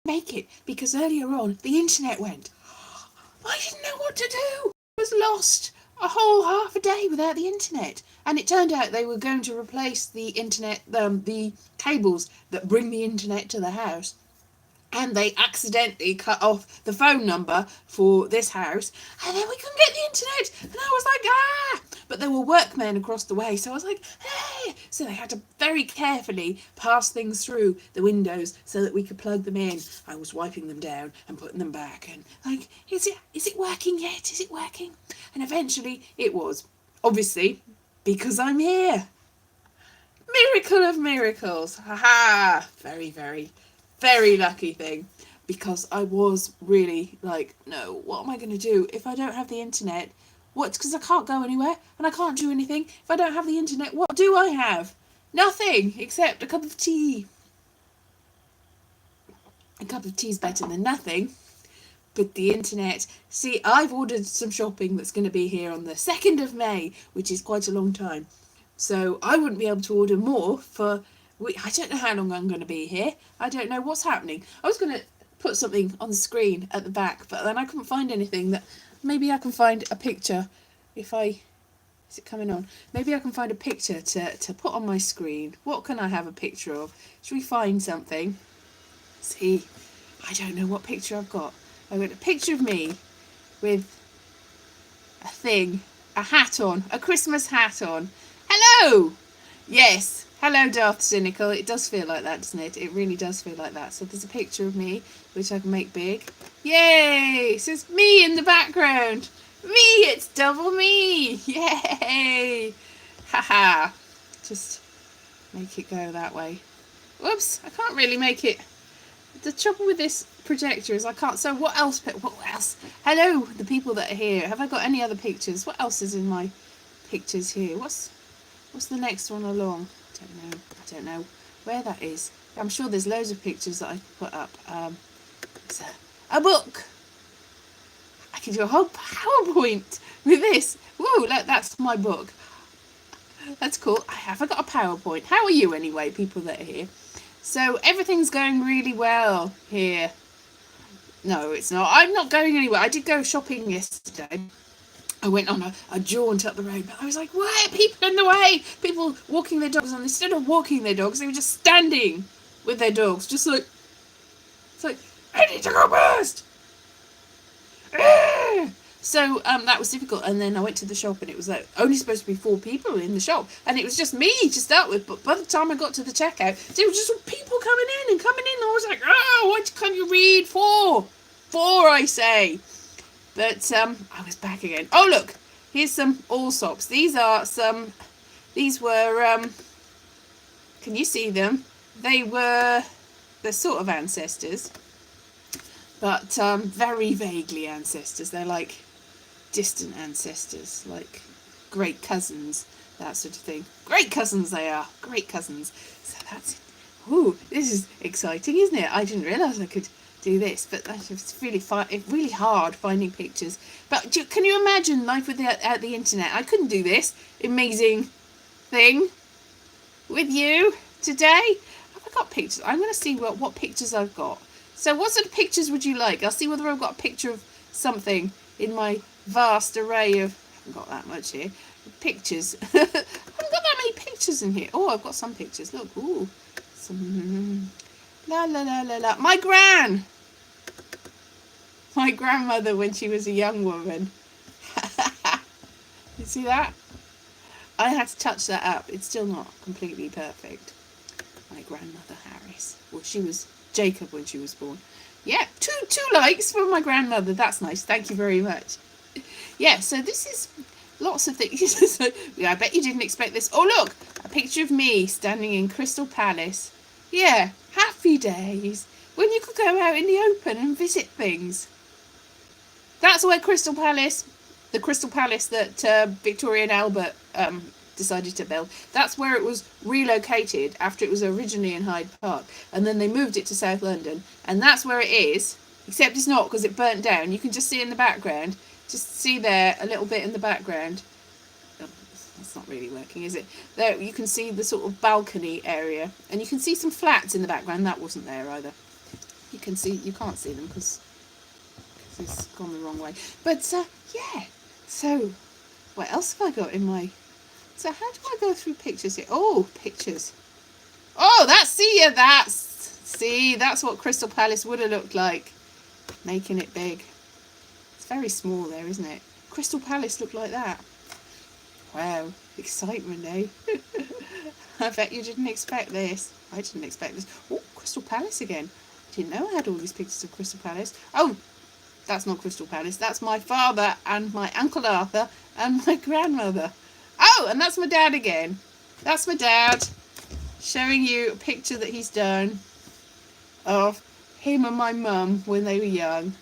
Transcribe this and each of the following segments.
make it because earlier on the internet went. I didn't know what to do. I was lost a whole half a day without the internet. And it turned out they were going to replace the internet, the cables that bring the internet to the house. And they accidentally cut off the phone number for this house, and then we couldn't get the internet, and I was like, ah! But there were workmen across the way, so I was like, hey! So they had to very carefully pass things through the windows so that we could plug them in. I was wiping them down and putting them back, and like, is it working yet? Is it working? And eventually it was. Obviously, because I'm here. Miracle of miracles. Haha! Very, very, very lucky thing, because I was really like, no, what am I going to do if I don't have the internet? What? Because I can't go anywhere and I can't do anything. If I don't have the internet, what do I have? Nothing except a cup of tea. A cup of tea is better than nothing. But the internet, see, I've ordered some shopping that's going to be here on the 2nd of May, which is quite a long time. So I wouldn't be able to order more for, I don't know how long I'm going to be here. I don't know what's happening. I was going to put something on the screen at the back, but then I couldn't find anything. That maybe I can find a picture if I, is it coming on? Maybe I can find a picture to put on my screen. What can I have a picture of? Should we find something? See, I don't know what picture I've got. I've got a picture of me with a thing, a hat on, a Christmas hat on. Hello! Yes, hello Darth Cynical. It does feel like that, doesn't it? It really does feel like that. So there's a picture of me, which I can make big. Yay! So it's me in the background. Me! It's double me! Yay! Haha. Just make it go that way. Whoops, I can't really make it. The trouble with this projector is I can't. So what else? What else? Hello, the people that are here. Have I got any other pictures? What else is in my pictures here? What's the next one along? I don't know where that is. I'm sure there's loads of pictures that I could put up. It's a book. I can do a whole PowerPoint with this. Whoa, that's my book. That's cool. Have I got a PowerPoint? How are you anyway, people that are here? So everything's going really well here. No, it's not. I'm not going anywhere. I did go shopping yesterday. I went on a jaunt up the road, but I was like, why are people in the way? People walking their dogs, and instead of walking their dogs, they were just standing with their dogs, just like, it's like, I need to go past. So that was difficult, and then I went to the shop, and it was like only supposed to be 4 people in the shop, and it was just me to start with. But by the time I got to the checkout, there were just people coming in and coming in. I was like, oh, why can't you read 4? 4, I say. But I was back again. Oh look, here's some Allsops. These were can you see them? They're sort of ancestors, but very vaguely ancestors. They're like distant ancestors, like great cousins, that sort of thing. Great cousins they are, great cousins. So that's it. Ooh, this is exciting, isn't it? I didn't realise I could do this, but it's really hard finding pictures. But can you imagine life without the internet? I couldn't do this amazing thing with you today. Have I got pictures? I'm going to see what pictures I've got. So what sort of pictures would you like? I'll see whether I've got a picture of something in my vast array of, I haven't got that much here, pictures. I haven't got that many pictures in here. Oh, I've got some pictures. Look, ooh, some, la la la la la. My grandmother when she was a young woman. You see that? I had to touch that up. It's still not completely perfect. My grandmother Harris. Well, she was Jacob when she was born. Yeah, two likes for my grandmother. That's nice. Thank you very much. Yeah, so this is lots of things. So, yeah, I bet you didn't expect this. Oh, look, a picture of me standing in Crystal Palace. Yeah, happy days when you could go out in the open and visit things. That's where Crystal Palace, the Crystal Palace that Victoria and Albert decided to build, that's where it was relocated after it was originally in Hyde Park, and then they moved it to South London, and that's where it is, except it's not, because it burnt down. You can just see in the background, just see there a little bit in the background. Oh, that's not really working, is it? There you can see the sort of balcony area, and you can see some flats in the background. That wasn't there either. You can see, you can't see them because it's gone the wrong way. But yeah, so what else have I got in my... So how do I go through pictures here? Oh, pictures. Oh, that's what Crystal Palace would have looked like. Making it big. It's very small there, isn't it? Crystal Palace looked like that. Wow, excitement, eh? I bet you didn't expect this. I didn't expect this. Oh, Crystal Palace again. I didn't know I had all these pictures of Crystal Palace. Oh, that's not Crystal Palace. That's my father and my Uncle Arthur and my grandmother. Oh, and that's my dad again. That's my dad showing you a picture that he's done of him and my mum when they were young.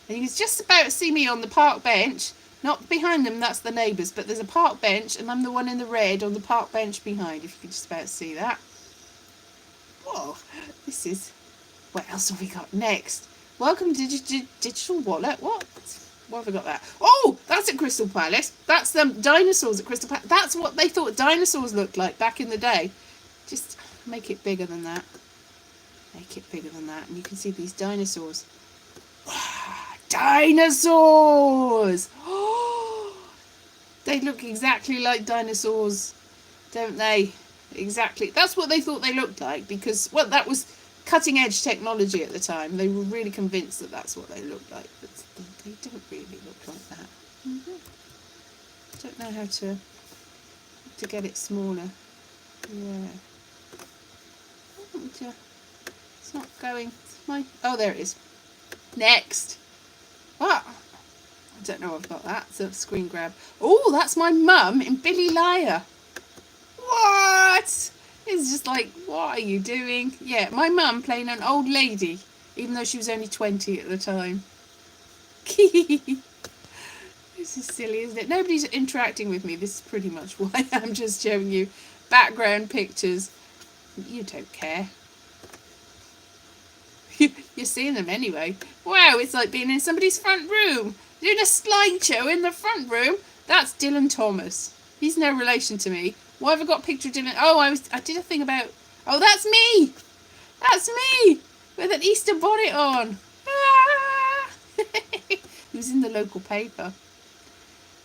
And he was just about to see me on the park bench. Not behind them, that's the neighbours, but there's a park bench and I'm the one in the red on the park bench behind, if you could just about see that. Whoa, this is... What else have we got next? Welcome to Digital Wallet. What have I got there? Oh, that's at Crystal Palace. That's dinosaurs at Crystal Palace. That's what they thought dinosaurs looked like back in the day. Just make it bigger than that. Make it bigger than that. And you can see these dinosaurs. Dinosaurs! Oh, they look exactly like dinosaurs, don't they? Exactly. That's what they thought they looked like because, well, that was cutting edge technology at the time. They were really convinced that that's what they looked like, but they don't really look like that. Don't know how to get it smaller. Yeah. It's not going. Oh, there it is. Next. What? I don't know. I've got that. It's a screen grab. Oh, that's my mum in Billy Liar. What? It's just like, what are you doing? Yeah, my mum playing an old lady, even though she was only 20 at the time. This is silly, isn't it? Nobody's interacting with me. This is pretty much why I'm just showing you background pictures. You don't care. You're seeing them anyway. Wow, it's like being in somebody's front room. Doing a slideshow in the front room. That's Dylan Thomas. He's no relation to me. Why have I got a picture of Dylan? Oh, I did a thing about... Oh, that's me! That's me! With an Easter bonnet on. Ah! It was in the local paper.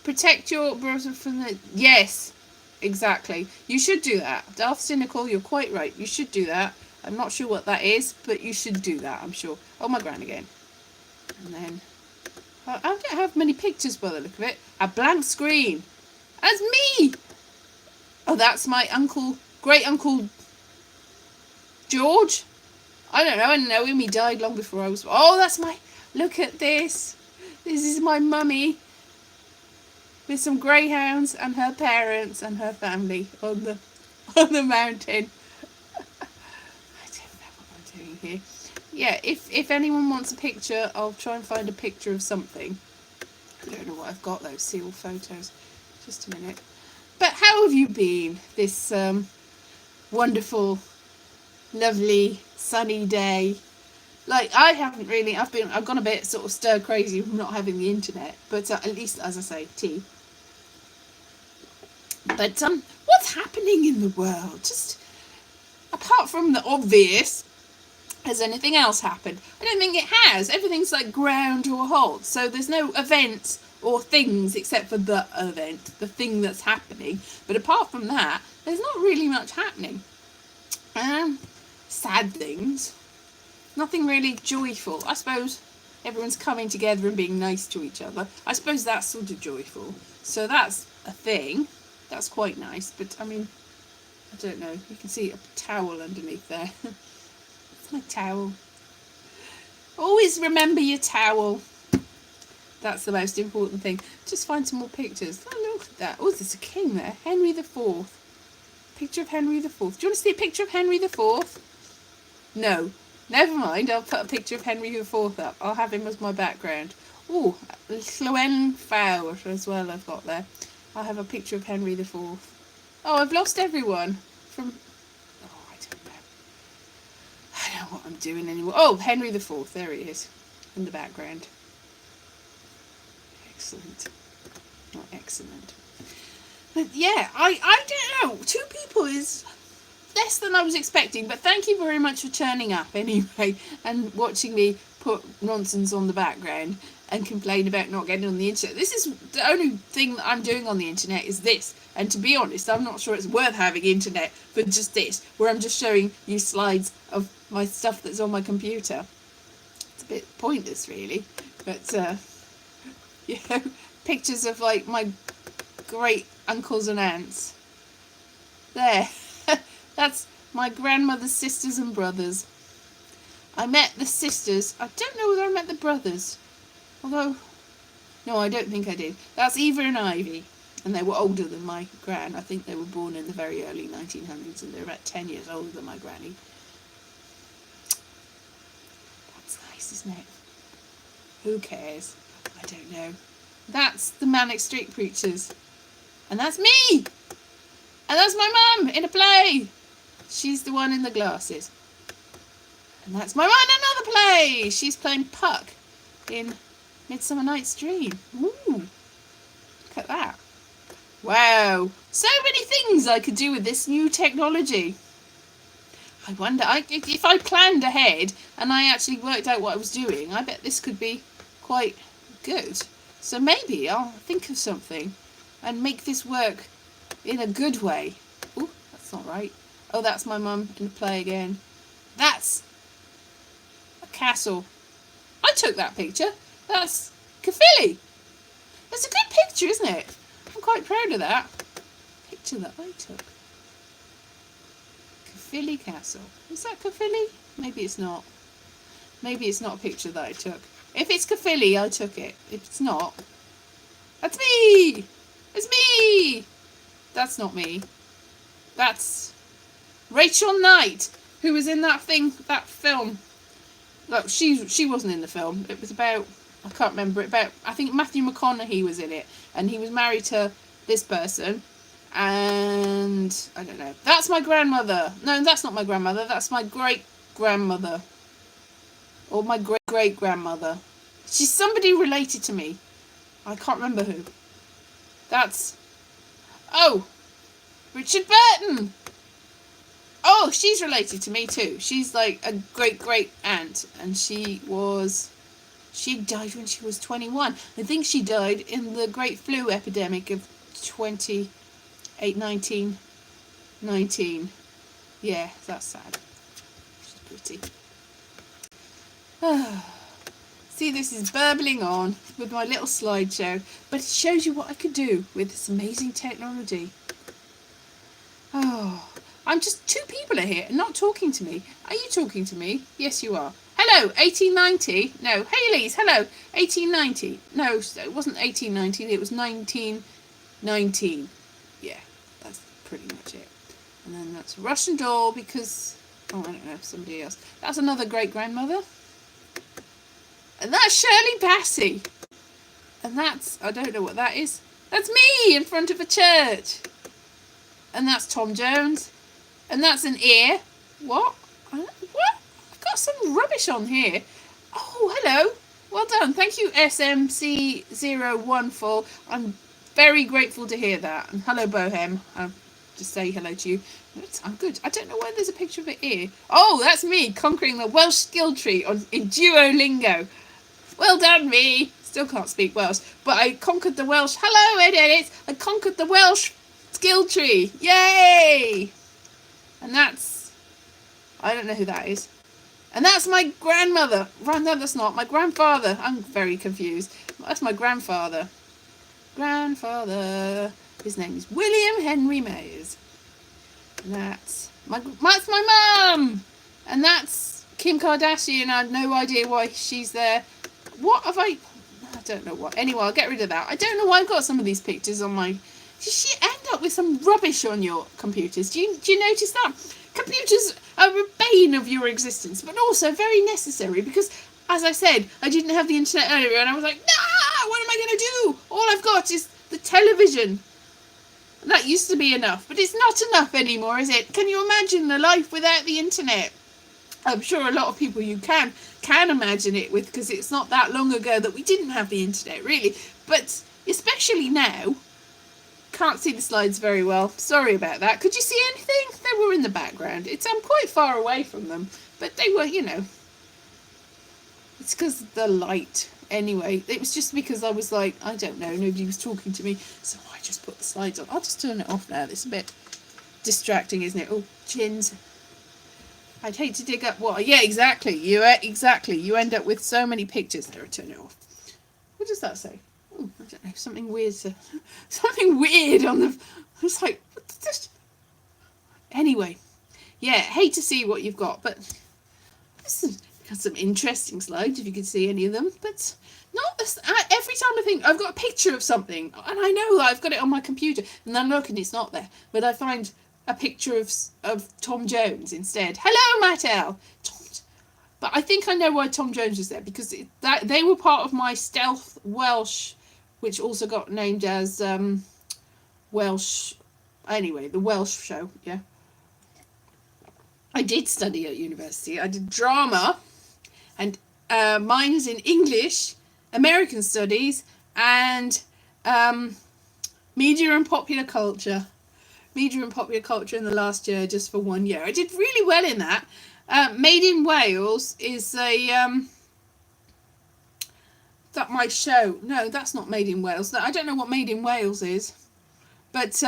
Protect your browser from the... Yes, exactly. You should do that. Darth Cynical, you're quite right. You should do that. I'm not sure what that is, but you should do that, I'm sure. Oh, my gran again. And then... I don't have many pictures by the look of it. A blank screen. That's me! Oh, that's my uncle, great uncle George. I don't know. I didn't know him. He died long before I was. Oh, that's my. Look at this. This is my mummy with some greyhounds and her parents and her family on the mountain. I don't know what I'm doing here. Yeah, if anyone wants a picture, I'll try and find a picture of something. I don't know what I've got though. See all photos. Just a minute. But how have you been this wonderful, lovely, sunny day? Like, I haven't really, I've gone a bit sort of stir crazy from not having the internet, but at least, as I say, tea. But what's happening in the world? Just apart from the obvious, has anything else happened? I don't think it has. Everything's like ground to a halt. So there's no events or things except for the event, the thing that's happening. But apart from that, there's not really much happening. Sad things. Nothing really joyful. I suppose everyone's coming together and being nice to each other. I suppose that's sort of joyful. So that's a thing. That's quite nice. But, I mean, I don't know. You can see a towel underneath there. It's my towel. Always remember your towel. That's the most important thing. Just find some more pictures. Oh, look at that. Oh, there's a king there. Henry IV. Picture of Henry IV. Do you want to see a picture of Henry IV? No. Never mind. I'll put a picture of Henry IV up. I'll have him as my background. Oh, Llewellyn Fawr as well I've got there. I'll have a picture of Henry IV. Oh, I've lost everyone. I don't know. I don't know what I'm doing anymore. Oh, Henry IV. There he is. In the background. Excellent. Not excellent. But yeah, I don't know. Two people is less than I was expecting, but thank you very much for turning up anyway and watching me put nonsense on the background and complain about not getting on the internet. This is the only thing that I'm doing on the internet is this, and to be honest, I'm not sure it's worth having internet for just this, where I'm just showing you slides of my stuff that's on my computer. It's a bit pointless really, but you know, pictures of like my great uncles and aunts. There. That's my grandmother's sisters and brothers. I met the sisters. I don't know whether I met the brothers. Although, no, I don't think I did. That's Eva and Ivy. And they were older than my gran. I think they were born in the very early 1900s and they're about 10 years older than my granny. That's nice, isn't it? Who cares? I don't know. That's the Manic Street Preachers. And that's me! And that's my mum in a play. She's the one in the glasses. And that's my mum in another play. She's playing Puck in Midsummer Night's Dream. Ooh, look at that. Wow. So many things I could do with this new technology. I wonder, if I planned ahead and I actually worked out what I was doing, I bet this could be quite good. So maybe I'll think of something and make this work in a good way. Oh, that's not right. Oh, that's my mum in the play again. That's a castle. I took that picture. That's Caerphilly. That's a good picture, isn't it? I'm quite proud of that picture that I took. Caerphilly Castle. Is that Caerphilly? Maybe it's not. Maybe it's not a picture that I took. If it's Caerphilly, I took it. If it's not, that's me! It's me! That's not me. That's Rachel Knight, who was in that film. Look, she wasn't in the film. It was about, I can't remember it, about, I think Matthew McConaughey was in it. And he was married to this person. And, I don't know. That's my grandmother. No, that's not my grandmother. That's my great-grandmother. Or my great-great-grandmother. She's somebody related to me. I can't remember who. That's... Oh! Richard Burton! Oh, she's related to me too. She's like a great-great-aunt. And she died when she was 21. I think she died in the Great Flu epidemic of 1919. Yeah, that's sad. She's pretty. See, this is burbling on with my little slideshow, but it shows you what I could do with this amazing technology. Oh, I'm just, 2 people are here and not talking to me. Are you talking to me? Yes, you are. Hello, 1890. No, hey Elise, hello, 1890. No, it wasn't 1819, it was 1919. Yeah, that's pretty much it. And then that's Russian doll because, oh, I don't know, somebody else. That's another great-grandmother. And that's Shirley Bassey. And that's, I don't know what that is. That's me in front of a church. And that's Tom Jones. And that's an ear. What? What? I've got some rubbish on here. Oh, hello. Well done. Thank you, SMC014. I'm very grateful to hear that. And hello, Bohem. I'll just say hello to you. I'm good. I don't know why there's a picture of an ear. Oh, that's me conquering the Welsh skill tree in Duolingo. Well done, me. Still can't speak Welsh, but I conquered the Welsh. Hello, Edit. I conquered the Welsh skill tree. Yay! And that's, I don't know who that is. And that's my grandmother. Right, no, that's not. My grandfather. I'm very confused. That's my grandfather. His name is William Henry Mayers. And that's my mum. And that's Kim Kardashian. I have no idea why she's there. What have I don't know what. Anyway, I'll get rid of that. I don't know why I've got some of these pictures on my... You end up with some rubbish on your computers. Do you notice that? Computers are a bane of your existence, but also very necessary because, as I said, I didn't have the internet earlier and I was like, nah, what am I going to do? All I've got is the television. And that used to be enough, but it's not enough anymore, is it? Can you imagine a life without the internet? I'm sure a lot of people you can imagine it with, because it's not that long ago that we didn't have the internet, really. But especially now, can't see the slides very well. Sorry about that. Could you see anything? They were in the background. I'm quite far away from them, but they were, it's because of the light. Anyway, it was just because I was like, I don't know, nobody was talking to me, so I just put the slides on. I'll just turn it off now. It's a bit distracting, isn't it? Oh, chins. I'd hate to dig up water. Yeah, exactly. You end up with so many pictures. There, turn it off. What does that say? Oh, I don't know. Something weird. Something weird on the. I was like, what's this? Anyway, yeah, hate to see what you've got, but this is got some interesting slides if you could see any of them. But not this. Every time I think I've got a picture of something, and I know that I've got it on my computer, and then look and it's not there. But I find a picture of Tom Jones instead. Hello, Mattel. But I think I know why Tom Jones was there, because they were part of my Stealth Welsh, which also got named as Welsh. Anyway, the Welsh show. Yeah. I did study at university. I did drama, and mine is in English, American Studies, and media and popular culture. Media and popular culture in the last year, just for 1 year. I did really well in that. Made in Wales is that my show. No, that's not Made in Wales. I don't know what Made in Wales is. But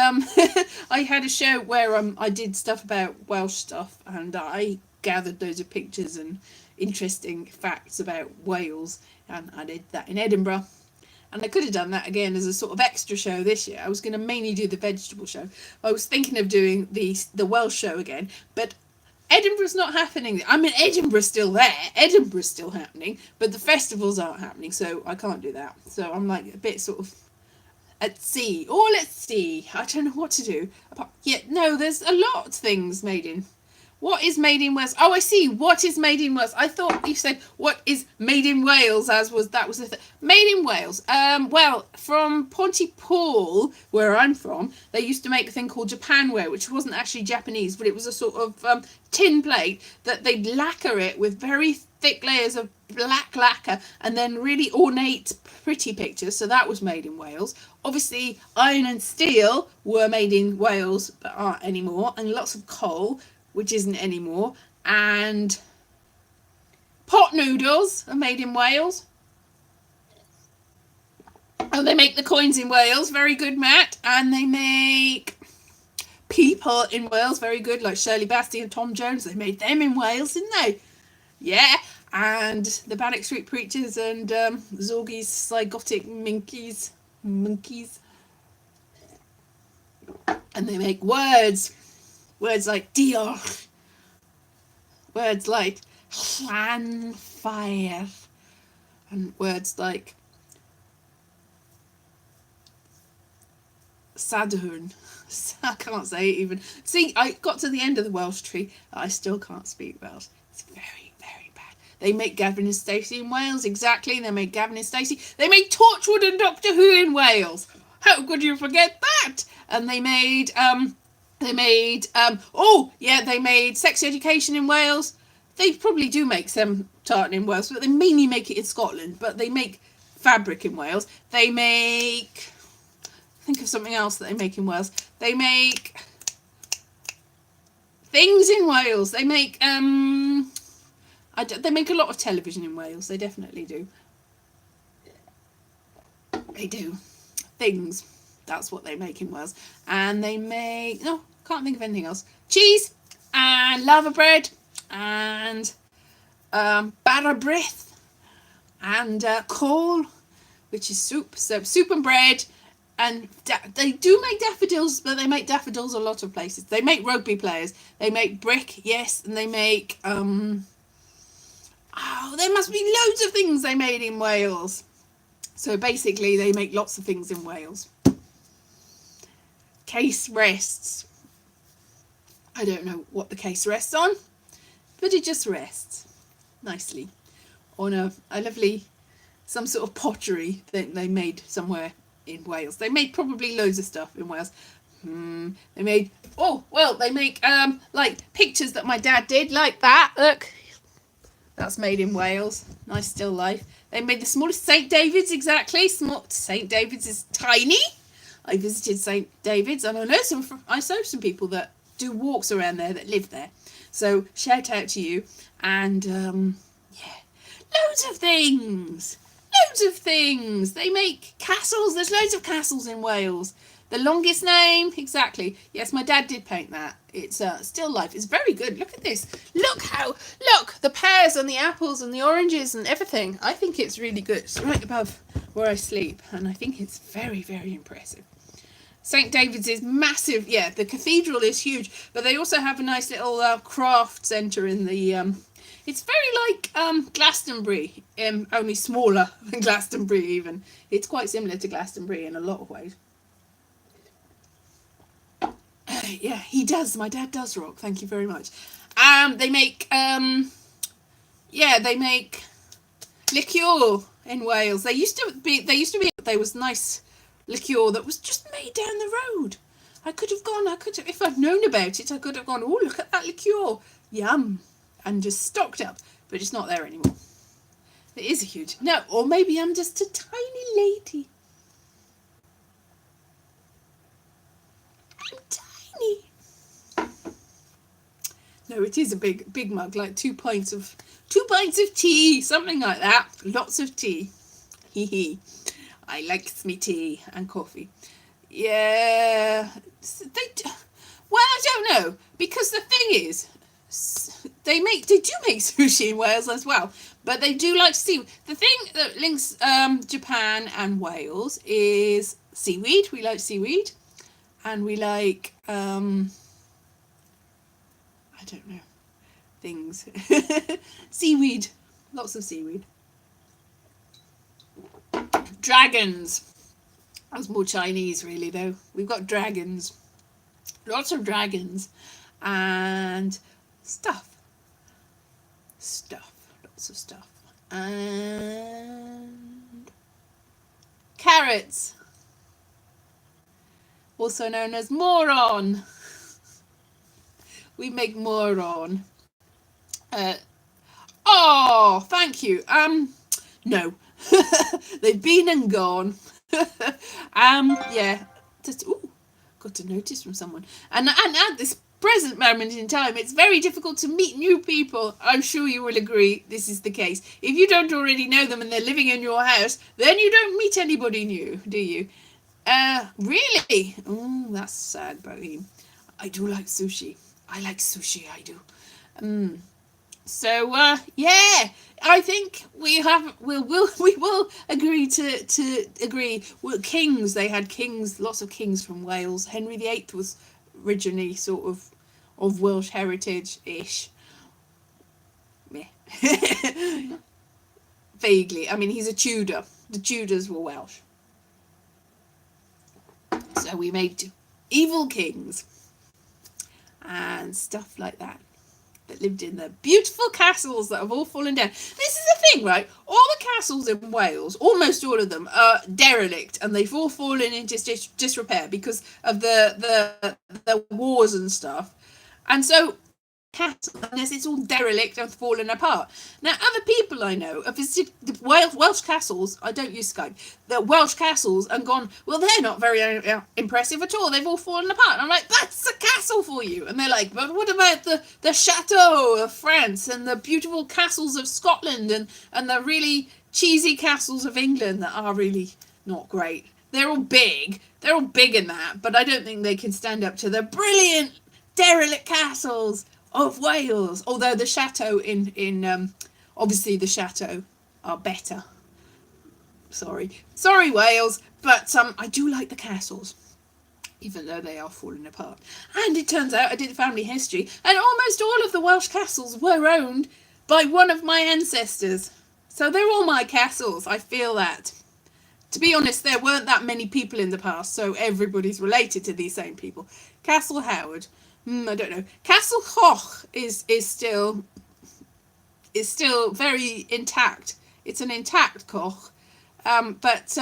I had a show where I did stuff about Welsh stuff, and I gathered loads of pictures and interesting facts about Wales, and I did that in Edinburgh. And I could have done that again as a sort of extra show this year. I was going to mainly do the vegetable show. I was thinking of doing the Welsh show again, but Edinburgh's not happening. I mean, Edinburgh's still there. Edinburgh's still happening, but the festivals aren't happening, so I can't do that. So I'm like a bit sort of at sea. Oh, let's see. I don't know what to do. There's a lot of things made in. What is Made in Wales? Oh, I see. What is Made in Wales? I thought you said what is Made in Wales, that was the thing. Made in Wales. Well, from Pontypool, where I'm from, they used to make a thing called Japanware, which wasn't actually Japanese, but it was a sort of tin plate that they'd lacquer it with very thick layers of black lacquer, and then really ornate, pretty pictures. So that was Made in Wales. Obviously, iron and steel were made in Wales, but aren't anymore, and lots of coal, which isn't anymore, and pot noodles are made in Wales. Oh, they make the coins in Wales, very good, Matt. And they make people in Wales, very good, like Shirley Bassey and Tom Jones. They made them in Wales, didn't they? Yeah. And the Bannock Street Preachers and Zorgie's Zygotic Monkeys. And they make words like diolch, words like llanffair, and words like Sadhurn. I can't say it even. See, I got to the end of the Welsh tree. I still can't speak Welsh. It's very, very bad. They make Gavin and Stacey in Wales, exactly. They make Gavin and Stacey. They made Torchwood and Doctor Who in Wales. How could you forget that? And they made they made Sex Education in Wales. They probably do make some tartan in Wales, but they mainly make it in Scotland. But they make fabric in Wales. They make, think of something else that they make in Wales. They make things in Wales. They make they make a lot of television in Wales. They definitely do. They do things. That's what they make in Wales. And they make, can't think of anything else. Cheese and lava bread and barrabrith and coal, which is soup. So soup and bread. And they do make daffodils, but they make daffodils a lot of places. They make rugby players. They make brick, yes. And they make, there must be loads of things they made in Wales. So basically they make lots of things in Wales. Case rests. I don't know what the case rests on, but it just rests nicely on a lovely, some sort of pottery that they made somewhere in Wales. They made probably loads of stuff in Wales. They made, they make like pictures that my dad did, like that. Look, that's made in Wales. Nice still life. They made the smallest St. David's, exactly. St. David's is tiny. I visited St David's, and I know some people that do walks around there that live there. So shout out to you. And yeah, loads of things. Loads of things. They make castles. There's loads of castles in Wales. The longest name, exactly. Yes, my dad did paint that. It's still life. It's very good. Look at this. Look, the pears and the apples and the oranges and everything. I think it's really good. It's right above where I sleep, and I think it's very, very impressive. St David's is massive. Yeah, the cathedral is huge, but they also have a nice little craft centre in the... it's very like Glastonbury, only smaller than Glastonbury even. It's quite similar to Glastonbury in a lot of ways. Yeah, he does. My dad does rock. Thank you very much. They make liqueur in Wales. There used to be there was nice liqueur that was just made down the road. If I'd known about it, I could have gone, oh, look at that liqueur. Yum. And just stocked up. But it's not there anymore. It is a huge... No, or maybe I'm just a tiny lady. I'm tiny. No, it is a big mug, like 2 pints of tea, something like that. Lots of tea. Hee hee. I likes me tea and coffee. Yeah, well, I don't know, because the thing is, they do make sushi in Wales as well, but they do like seaweed. The thing that links Japan and Wales is seaweed. We like seaweed, and we like I don't know, things. Seaweed, lots of seaweed. Dragons. That's more Chinese, really, though. We've got dragons. Lots of dragons. And stuff. Lots of stuff. And carrots. Also known as moron. We make moron. Oh, thank you. No. They've been and gone. Yeah, just got a notice from someone, and at this present moment in time, it's very difficult to meet new people. I'm sure you will agree this is the case. If you don't already know them and they're living in your house, then you don't meet anybody new, do you? Really? Oh, that's sad, Boheme. I do like sushi. I like sushi, I do. So yeah, I think we will agree to agree. Well, kings, they had kings, lots of kings from Wales. Henry VIII was originally sort of Welsh heritage-ish. Yeah. Vaguely. I mean, he's a Tudor. The Tudors were Welsh. So we made evil kings and stuff like that lived in the beautiful castles that have all fallen down. This is the thing, right? All the castles in Wales, almost all of them, are derelict, and they've all fallen into disrepair because of the wars and stuff. And so unless it's all derelict and fallen apart. Now, other people I know have visited the Welsh castles. I don't use Skype. The Welsh castles and gone, well, they're not very impressive at all. They've all fallen apart. And I'm like, that's a castle for you. And they're like, but what about the chateau of France and the beautiful castles of Scotland and the really cheesy castles of England that are really not great? They're all big. They're all big in that, but I don't think they can stand up to the brilliant derelict castles of Wales, although the chateau in obviously the chateau are better. Sorry Wales, but I do like the castles, even though they are falling apart. And it turns out I did family history, and almost all of the Welsh castles were owned by one of my ancestors, so they're all my castles. I feel that. To be honest, there weren't that many people in the past, so everybody's related to these same people. Castle Howard. I don't know. Castle Koch is still very intact. It's an intact Koch, but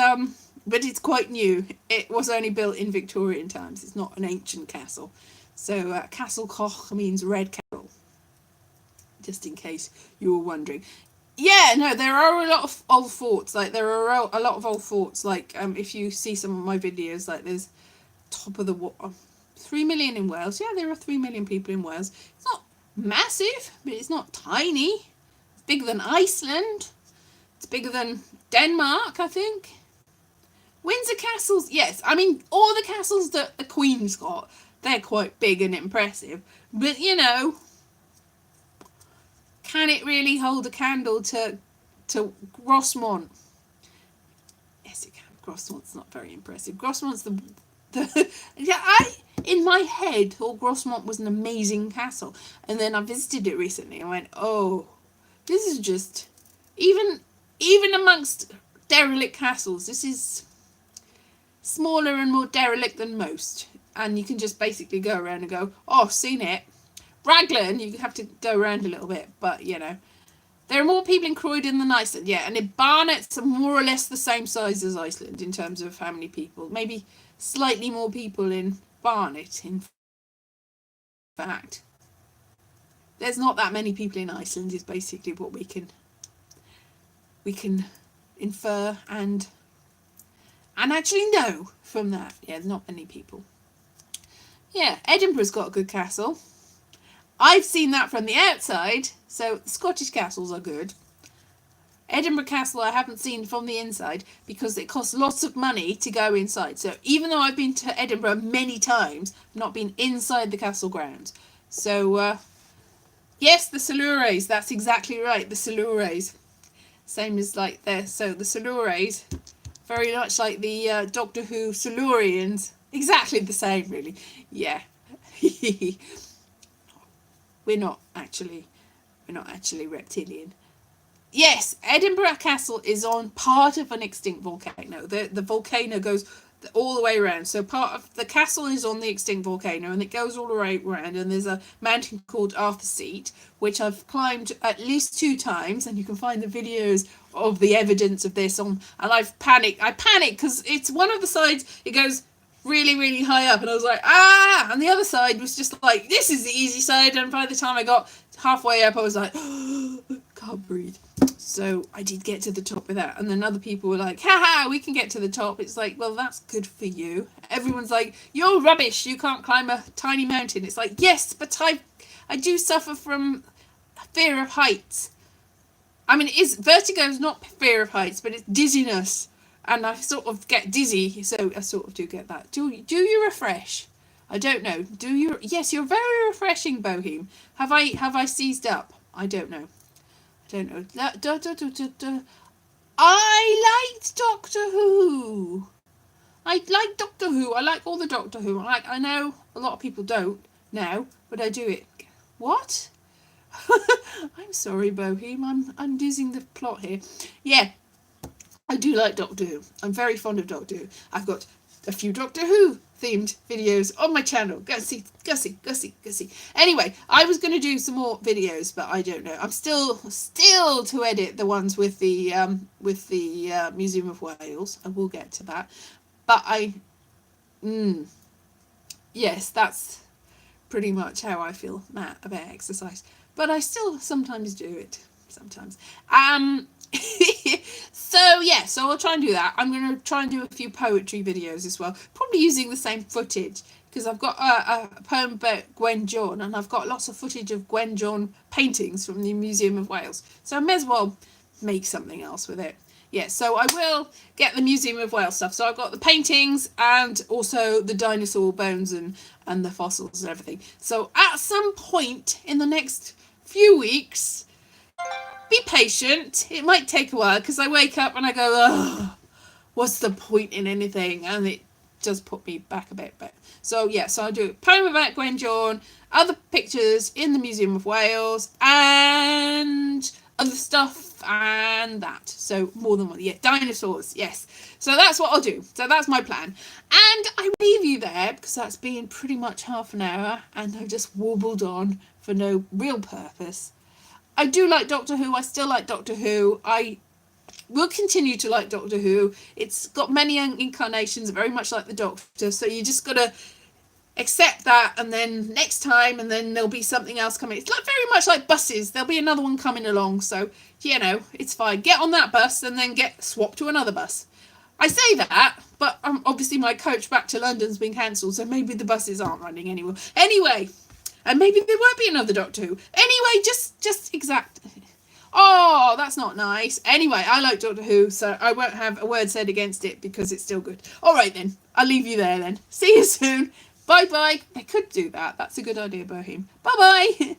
it's quite new. It was only built in Victorian times. It's not an ancient castle. So Castle Koch means red castle, just in case you were wondering. Yeah, no, there are a lot of old forts. Like there are a lot of old forts. Like if you see some of my videos, like there's top of the 3 million in Wales. Yeah, there are 3 million people in Wales. It's not massive, but it's not tiny. It's bigger than Iceland. It's bigger than Denmark, I think. Windsor castles, yes. I mean, all the castles that the Queen's got, they're quite big and impressive. But you know, can it really hold a candle to Grosmont? Yes, it can. Grosmont's not very impressive. Grosmont's the yeah. In my head, thought Grosmont was an amazing castle, and then I visited it recently. And went, oh, this is just even amongst derelict castles, this is smaller and more derelict than most. And you can just basically go around and go, oh, seen it. Raglan, you have to go around a little bit, but you know. There are more people in Croydon than Iceland, yeah, and in Barnet's more or less the same size as Iceland in terms of how many people. Maybe slightly more people in Barnet, in fact. There's not that many people in Iceland is basically what we can infer and actually know from that. Yeah, not many people. Yeah, Edinburgh's got a good castle. I've seen that from the outside, so the Scottish castles are good. Edinburgh Castle I haven't seen from the inside because it costs lots of money to go inside. So even though I've been to Edinburgh many times, I've not been inside the castle grounds. So, yes, the Silures, that's exactly right, the Silures. Same as like there. So the Silures, very much like the Doctor Who Silurians. Exactly the same, really. Yeah. We're not actually reptilian. Yes, Edinburgh Castle is on part of an extinct volcano. The volcano goes all the way around. So part of the castle is on the extinct volcano, and it goes all the way around. And there's a mountain called Arthur's Seat, which I've climbed at least 2 times, and you can find the videos of the evidence of this on. And I've panicked. I panicked because it's one of the sides. It goes really, really high up, and I was like, ah! And the other side was just like, this is the easy side. And by the time I got halfway up, I was like, oh, can't breathe. So I did get to the top of that. And then other people were like, haha, we can get to the top. It's like, well, that's good for you. Everyone's like, you're rubbish. You can't climb a tiny mountain. It's like, yes, but I do suffer from fear of heights. I mean, vertigo is not fear of heights, but it's dizziness. And I sort of get dizzy, so I sort of do get that. Do you refresh? I don't know. Do you? Yes, you're very refreshing, Bohem. Have I seized up? I don't know. I liked Doctor Who. I like Doctor Who. I like all the Doctor Who. I know a lot of people don't now, but I do it. What? I'm sorry, Bohem. I'm losing the plot here. Yeah, I do like Doctor Who. I'm very fond of Doctor Who. I've got a few Doctor Who themed videos on my channel. Go see. Anyway, I was going to do some more videos, but I don't know. I'm still to edit the ones with the Museum of Wales. I will get to that. But yes, that's pretty much how I feel about exercise. But I still sometimes do it. Sometimes. So I'll try and do that. I'm going to try and do a few poetry videos as well, probably using the same footage, because I've got a poem about Gwen John, and I've got lots of footage of Gwen John paintings from the Museum of Wales, so I may as well make something else with it. Yeah, so I will get the Museum of Wales stuff. So I've got the paintings and also the dinosaur bones and the fossils and everything. So at some point in the next few weeks, be patient. It might take a while because I wake up and I go, oh, what's the point in anything? And it does put me back a bit. So yeah, so I'll do a poem about Gwen John, other pictures in the Museum of Wales, and other stuff and that. So more than one. Yeah, dinosaurs. Yes. So that's what I'll do. So that's my plan. And I leave you there because that's been pretty much half an hour and I've just warbled on for no real purpose. I do like Doctor Who. I still like Doctor Who. I will continue to like Doctor Who. It's got many incarnations, very much like the Doctor. So you just got to accept that, and then next time, and then there'll be something else coming. It's like very much like buses. There'll be another one coming along. So you know, it's fine. Get on that bus and then get swapped to another bus. I say that, but obviously my coach back to London's been cancelled, so maybe the buses aren't running anymore. Anyway, and maybe there won't be another Doctor Who. Anyway, just exact. Oh, that's not nice. Anyway, I like Doctor Who, so I won't have a word said against it because it's still good. All right then, I'll leave you there then. See you soon. Bye bye. I could do that. That's a good idea, Bohem. Bye bye.